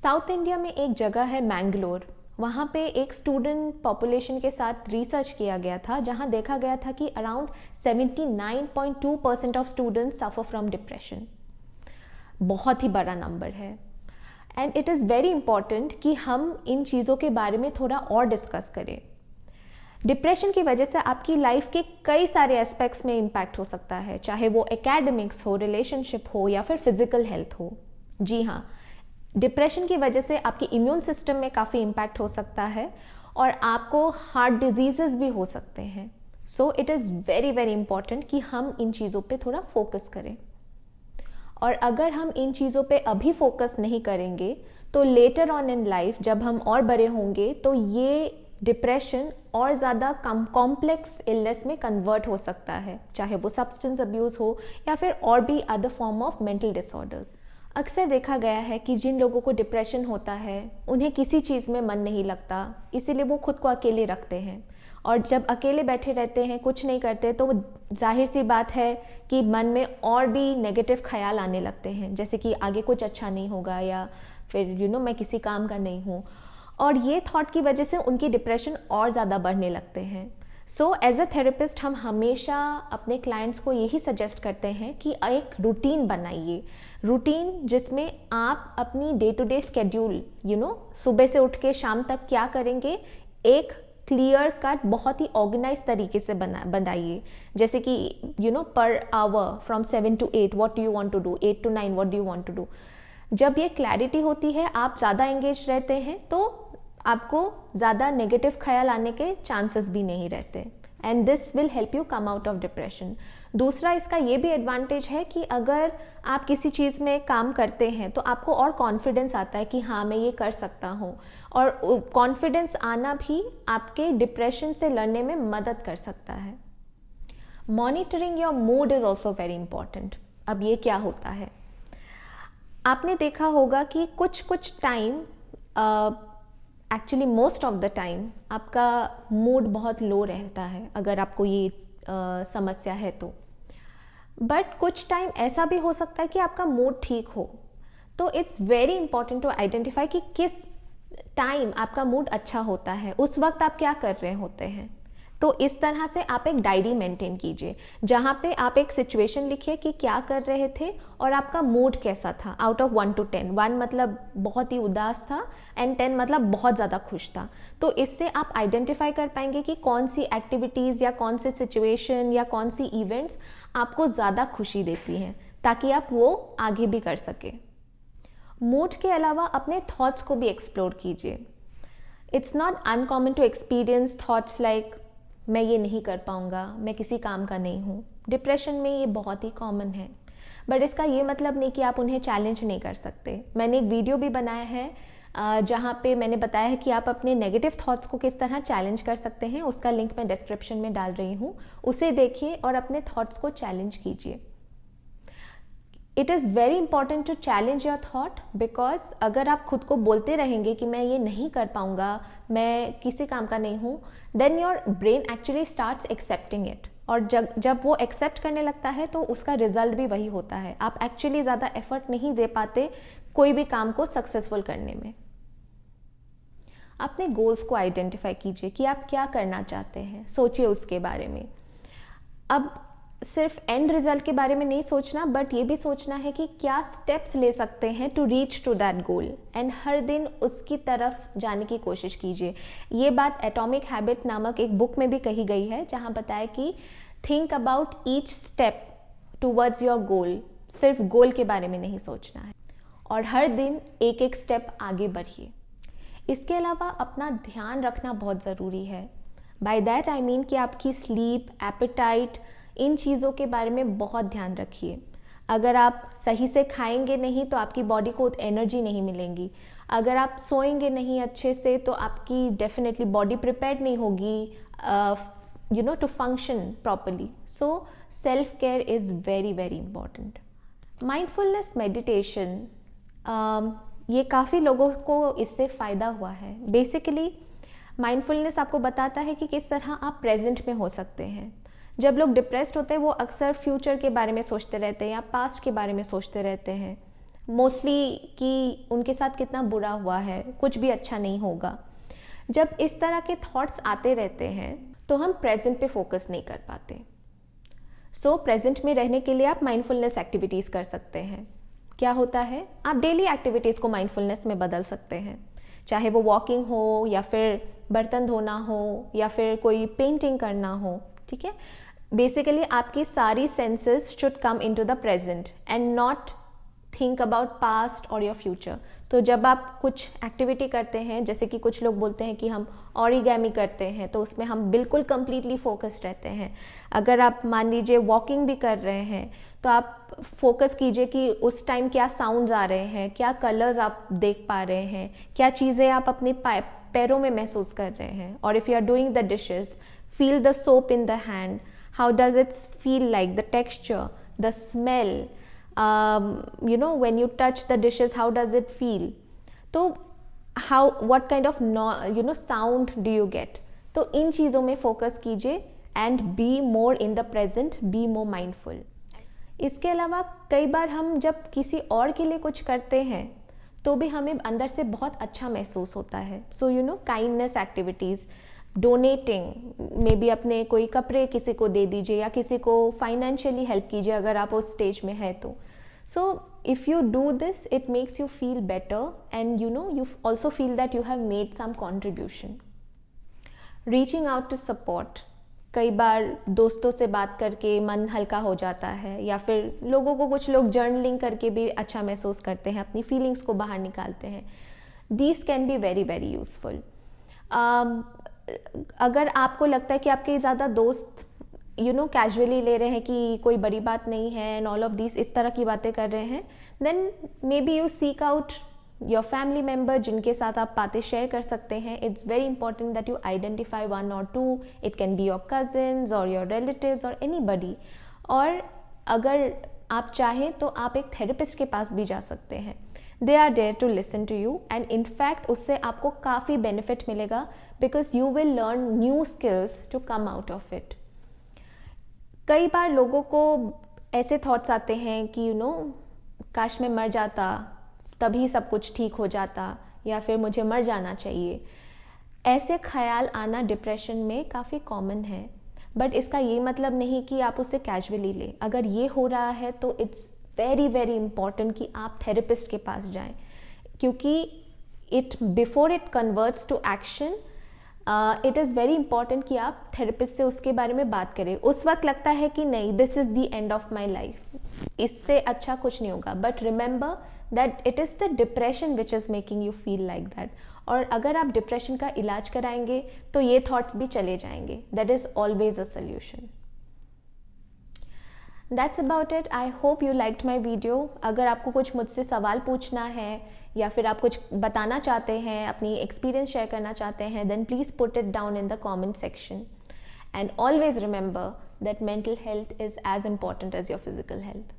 South India में एक जगह है मैंगलोर। वहाँ पे एक स्टूडेंट पॉपुलेशन के साथ रिसर्च किया गया था, जहाँ देखा गया था कि around 79.2% of students suffer from depression. बहुत ही बड़ा नंबर है। And it is very important कि हम इन चीज़ों के बारे में थोड़ा और डिस्कस करें। डिप्रेशन की वजह से आपकी लाइफ के कई सारे एस्पेक्ट्स में इम्पैक्ट हो सकता है, चाहे वो एकेडमिक्स हो, रिलेशनशिप हो या फिर फिजिकल हेल्थ हो। जी हाँ, डिप्रेशन की वजह से आपकी इम्यून सिस्टम में काफ़ी इम्पैक्ट हो सकता है और आपको हार्ट डिजीज़ेस भी हो सकते हैं। So it is very very important कि हम इन चीज़ों पे थोड़ा फोकस करें। और अगर हम इन चीज़ों पे अभी फोकस नहीं करेंगे तो लेटर ऑन इन लाइफ जब हम और बड़े होंगे तो ये डिप्रेशन और ज़्यादा कॉम्प्लेक्स इलनेस में कन्वर्ट हो सकता है, चाहे वो सब्सटेंस अब्यूज़ हो या फिर और भी other form of mental disorders. अक्सर देखा गया है कि जिन लोगों को डिप्रेशन होता है उन्हें किसी चीज़ में मन नहीं लगता, इसीलिए वो खुद को अकेले रखते हैं। और जब अकेले बैठे रहते हैं, कुछ नहीं करते, तो जाहिर सी बात है कि मन में और भी नेगेटिव ख्याल आने लगते हैं, जैसे कि आगे कुछ अच्छा नहीं होगा या फिर मैं किसी काम का नहीं हूँ। और ये थॉट की वजह से उनकी डिप्रेशन और ज़्यादा बढ़ने लगते हैं। सो एज अ थेरेपिस्ट हम हमेशा अपने क्लाइंट्स को यही सजेस्ट करते हैं कि एक रूटीन बनाइए, रूटीन जिसमें आप अपनी डे टू डे स्केड्यूल सुबह से उठ के शाम तक क्या करेंगे, एक क्लियर कट बहुत ही ऑर्गेनाइज तरीके से बनाइए। जैसे कि per hour from 7 to 8 what do you want to do, 8 to 9 what do you want to do. जब ये क्लैरिटी होती है, आप ज़्यादा एंगेज रहते हैं, तो आपको ज़्यादा नेगेटिव ख्याल आने के चांसेस भी नहीं रहते। And this will help you come out of depression. दूसरा, इसका ये भी एडवांटेज है कि अगर आप किसी चीज़ में काम करते हैं तो आपको और कॉन्फिडेंस आता है कि हाँ मैं ये कर सकता हूँ, और कॉन्फिडेंस आना भी आपके डिप्रेशन से लड़ने में मदद कर सकता है। Monitoring your mood is also very important. अब ये क्या होता है, आपने देखा होगा कि कुछ time, actually most of the time आपका मूड बहुत लो रहता है, अगर आपको ये समस्या है तो। बट कुछ टाइम ऐसा भी हो सकता है कि आपका मूड ठीक हो। तो it's very important to identify कि किस टाइम आपका मूड अच्छा होता है, उस वक्त आप क्या कर रहे होते हैं। तो इस तरह से आप एक डायरी मेंटेन कीजिए, जहाँ पे आप एक सिचुएशन लिखिए कि क्या कर रहे थे और आपका मूड कैसा था, आउट ऑफ 1 to 10। 1 मतलब बहुत ही उदास था एंड 10 मतलब बहुत ज़्यादा खुश था। तो इससे आप आइडेंटिफाई कर पाएंगे कि कौन सी एक्टिविटीज़ या कौन सी सिचुएशन या कौन सी इवेंट्स आपको ज़्यादा खुशी देती हैं, ताकि आप वो आगे भी कर सकें। मूड के अलावा अपने थॉट्स को भी एक्सप्लोर कीजिए। It's not uncommon to experience thoughts like मैं ये नहीं कर पाऊँगा, मैं किसी काम का नहीं हूँ। डिप्रेशन में ये बहुत ही कॉमन है, बट इसका ये मतलब नहीं कि आप उन्हें चैलेंज नहीं कर सकते। मैंने एक वीडियो भी बनाया है जहाँ पे मैंने बताया है कि आप अपने नेगेटिव थॉट्स को किस तरह चैलेंज कर सकते हैं। उसका लिंक मैं डिस्क्रिप्शन में डाल रही हूँ, उसे देखिए और अपने थॉट्स को चैलेंज कीजिए। It is very important to challenge your thought, because अगर आप खुद को बोलते रहेंगे कि मैं ये नहीं कर पाऊँगा, मैं किसी काम का नहीं हूँ, then your brain actually starts accepting it. और जब वो एक्सेप्ट करने लगता है तो उसका रिजल्ट भी वही होता है। आप एक्चुअली ज़्यादा एफर्ट नहीं दे पाते कोई भी काम को सक्सेसफुल करने में। अपने गोल्स को आइडेंटिफाई कीजिए कि आप क्या करना चाहते हैं, सोचिए उसके बारे में। अब सिर्फ एंड रिजल्ट के बारे में नहीं सोचना, बट ये भी सोचना है कि क्या स्टेप्स ले सकते हैं to reach to that goal, and हर दिन उसकी तरफ जाने की कोशिश कीजिए। ये बात एटॉमिक हैबिट नामक एक बुक में भी कही गई है, जहाँ बताया कि think about each step towards your goal. सिर्फ गोल के बारे में नहीं सोचना है, और हर दिन एक एक स्टेप आगे बढ़िए। इसके अलावा अपना ध्यान रखना बहुत ज़रूरी है। बाय दैट आई मीन कि आपकी स्लीप, एपेटाइट, इन चीज़ों के बारे में बहुत ध्यान रखिए। अगर आप सही से खाएंगे नहीं तो आपकी बॉडी को एनर्जी नहीं मिलेगी। अगर आप सोएंगे नहीं अच्छे से तो आपकी डेफिनेटली बॉडी प्रिपेयर्ड नहीं होगी to function properly. So self care is very very important. Mindfulness meditation, ये काफ़ी लोगों को इससे फ़ायदा हुआ है। बेसिकली माइंडफुलनेस आपको बताता है कि किस तरह आप प्रेजेंट में हो सकते हैं। जब लोग डिप्रेस्ड होते हैं वो अक्सर फ्यूचर के बारे में सोचते रहते हैं या पास्ट के बारे में सोचते रहते हैं। मोस्टली कि उनके साथ कितना बुरा हुआ है, कुछ भी अच्छा नहीं होगा। जब इस तरह के थॉट्स आते रहते हैं तो हम प्रेजेंट पे फोकस नहीं कर पाते। सो प्रेजेंट में रहने के लिए आप माइंडफुलनेस एक्टिविटीज़ कर सकते हैं। क्या होता है, आप डेली एक्टिविटीज़ को माइंडफुलनेस में बदल सकते हैं, चाहे वो वॉकिंग हो या फिर बर्तन धोना हो या फिर कोई पेंटिंग करना हो, ठीक है। बेसिकली आपकी सारी senses should come into the present and not think about past और योर फ्यूचर। तो जब आप कुछ एक्टिविटी करते हैं, जैसे कि कुछ लोग बोलते हैं कि हम ऑरिगैमी करते हैं, तो उसमें हम बिल्कुल कंप्लीटली फोकस्ड रहते हैं। अगर आप मान लीजिए वॉकिंग भी कर रहे हैं तो आप फोकस कीजिए कि उस टाइम क्या साउंड्स आ रहे हैं, क्या कलर्स आप देख पा रहे हैं, क्या चीज़ें आप अपने पैरों में महसूस कर रहे हैं। और if you are doing the dishes, feel the soap in the hand, how does it feel like, the texture, the smell, when you touch the dishes, how does it feel? तो what kind of sound do you get? तो इन चीज़ों में focus कीजिए and be more in the present, be more mindful. इसके अलावा कई बार हम जब किसी और के लिए कुछ करते हैं तो भी हमें अंदर से बहुत अच्छा महसूस होता है। सो kindness activities, donating, may be अपने कोई कपड़े किसी को दे दीजिए या किसी को फाइनेंशियली हेल्प कीजिए अगर आप उस स्टेज में है तो। So if you do this, it makes you feel better and you also feel that you have made some contribution. Reaching out to support, कई बार दोस्तों से बात करके मन हल्का हो जाता है, या फिर लोगों को, कुछ लोग जर्नलिंग करके भी अच्छा महसूस करते हैं, अपनी फीलिंग्स को बाहर निकालते हैं। These can be very very useful. अगर आपको लगता है कि आपके ज़्यादा दोस्त कैजुअली ले रहे हैं कि कोई बड़ी बात नहीं है एंड ऑल ऑफ दिस, इस तरह की बातें कर रहे हैं, then may be you seek out your family member जिनके साथ आप बातें शेयर कर सकते हैं। It's very important that you identify 1 or 2। It can be your cousins और योर रिलेटिव्स और एनीबडी। और अगर आप चाहें तो आप एक थेरेपिस्ट के पास भी जा सकते हैं। They are there to listen to you and in fact उससे आपको काफ़ी बेनिफिट मिलेगा, because you will learn new skills to come out of it. कई बार लोगों को ऐसे थॉट्स आते हैं कि काश मैं मर जाता तभी सब कुछ ठीक हो जाता, या फिर मुझे मर जाना चाहिए। ऐसे ख्याल आना डिप्रेशन में काफ़ी कॉमन है, बट इसका ये मतलब नहीं कि आप उसे कैजुअली लें। अगर ये हो रहा है तो इट्स वेरी वेरी इंपॉर्टेंट कि आप थेरेपिस्ट के पास जाएं, क्योंकि before it converts to action, it is very important कि आप थेरेपिस्ट से उसके बारे में बात करें। उस वक्त लगता है कि नहीं, this is the end of my life, इससे अच्छा कुछ नहीं होगा, but remember that it is the depression which is making you feel like that. और अगर आप डिप्रेशन का इलाज कराएंगे तो ये थॉट्स भी चले जाएंगे। That is always a solution. That's about it. I hope you liked my video. अगर आपको कुछ मुझसे सवाल पूछना है या फिर आप कुछ बताना चाहते हैं, अपनी एक्सपीरियंस शेयर करना चाहते हैं, then please put it down in the comment section. And always remember that mental health is as important as your physical health.